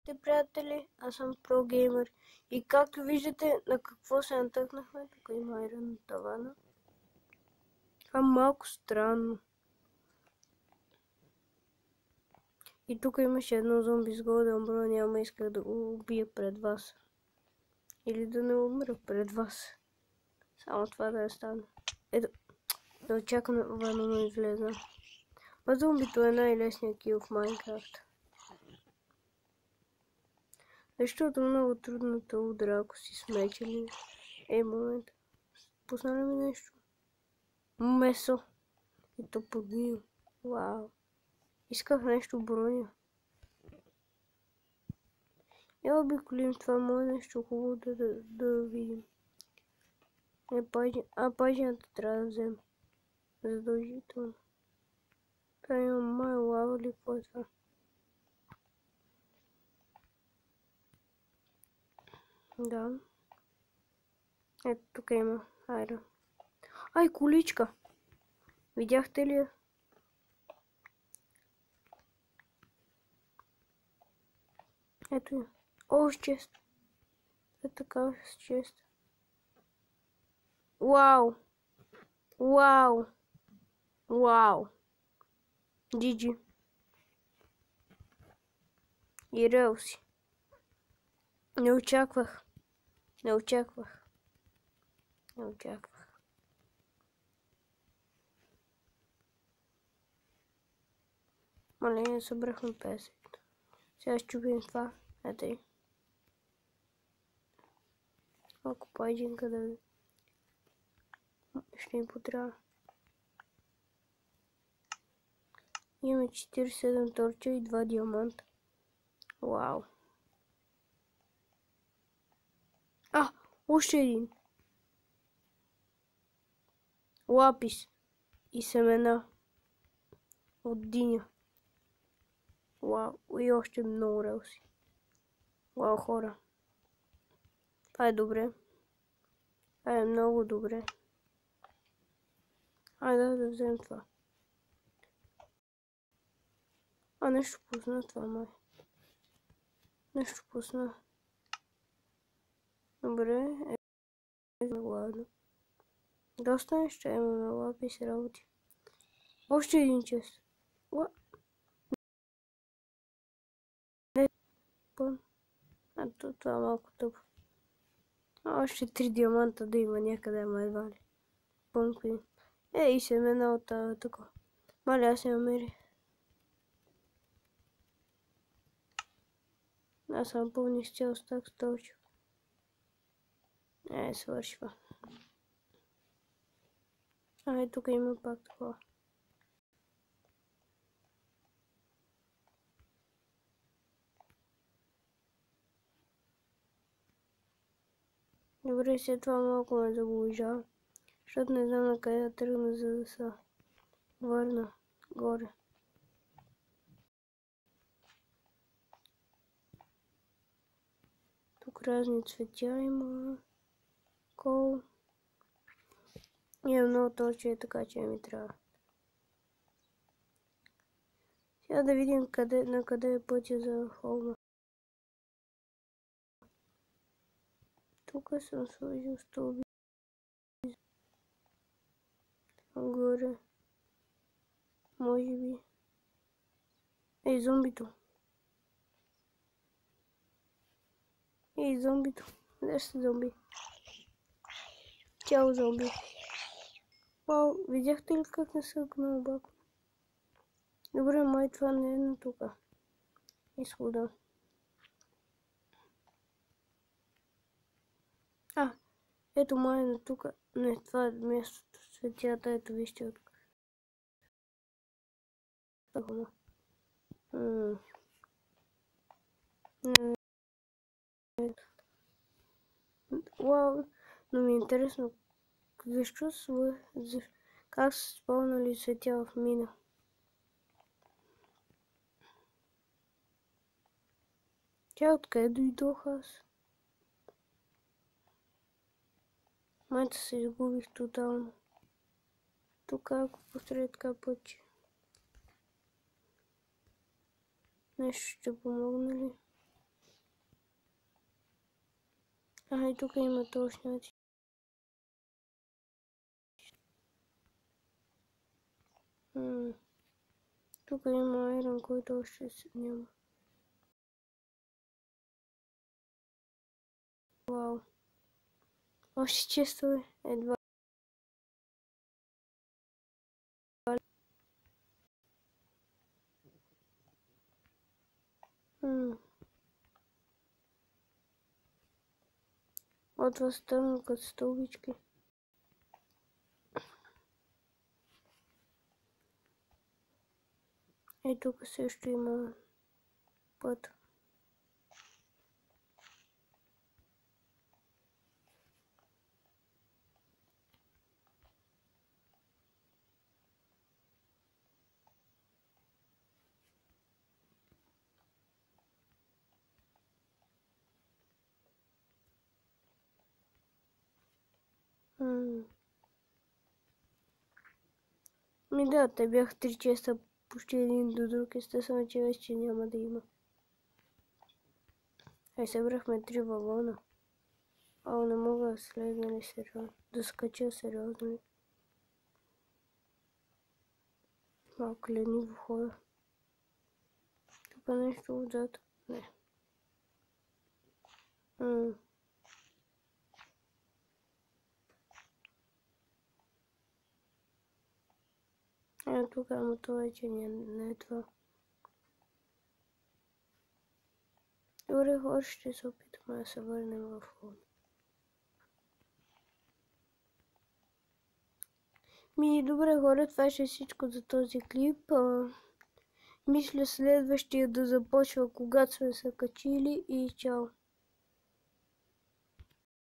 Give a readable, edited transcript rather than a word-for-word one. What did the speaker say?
Приятели, аз съм ProGamer и както виждате на какво се натъкнахме, тук има айрон на тавана. Това е малко странно. И тук имаше едно зомби с голден броня, няма исках да го убия пред вас. Или да не умра пред вас. Само това да е стане. Ето, да очаквам да излезна. А зомбито е най-лесният кил в Майнкрафт. Защото много трудно те удра, ако си смечели. Момент. Пусна ли ми нещо? Месо. И то подгнило. Вау. Исках нещо броня. Я обиколим това мое нещо хубаво да видим. Пажината трябва да взема. Задължително. Това има май лава ли какво е това? Да. Ето тук има айрон. Ай, количка! Видяхте ли я? Ето я. О, с чест. Е така с чест. Вау! Вау! Вау! GG. И релси. Не очаквах. Мале, събрахме 50. Сега ще чупим това. Ето и. Малко пайджинка да ви. Ще ни потрябва. Имаме 47 торча и 2 диаманта. Вау. Още един. Лапис. И семена. От диня. Вау. И още много релси. Вау, хора. Това е добре. Това е много добре. Айде да вземем това. Нещо пусна това, май. Нещо пусна. Добре. Ладно. Доста неща имаме, лапис работи. Още един чест. Не. Това е малко тъпо. Още 3 диаманта да има някъде, ама едва ли. Пънкви. И семена от тук. Маля, аз се намери. Аз съм пълни с цял стак столчев. Свършва. Тук има пак такова. Добре, след това малко ме заблужава, защото не знам на къде да тръгна, за да се върна горе. Тук разни цветя има. Кол. Има много точи, така че ми трябва. Сега да видим на къде е пътя за холма. Тук съм сложил стълби. Горе. Може би. Зомбито. Зомбито. Къде са зомби? Чао, зомби. Вау, видяхте ли как не са гнал бако? Добре, май това не е на тука. Изхода. Ето май е на тука. Не, това е мястото. Светята, ето вижте от. Вау, но ми е интересно. Как са спълнали светя в мина? Тя откъде дойдох аз? Майта се изгубих тотално. Тук ако построя така пътя. Нещо ще помогне ли? И тук има точняци. Тук има айрон, който още няма. Вау. Още често едва. От възстана като стълбички. Тук също има път. Да, те бяха 3 честа почти един до друг. Естествено, че вече няма да има. Събрахме 3 вагона. Не мога да слезна ли сериозно? Да скача сериозно ли? Малко лениво хора. Тук нещо отзад. Не. Тук, ама това вече не е това. Добре, хора, ще се опитаме да се върнем в ход. Добре, хора, това ще е всичко за този клип. Мисля следващия да започва, когато сме се качили, и чао.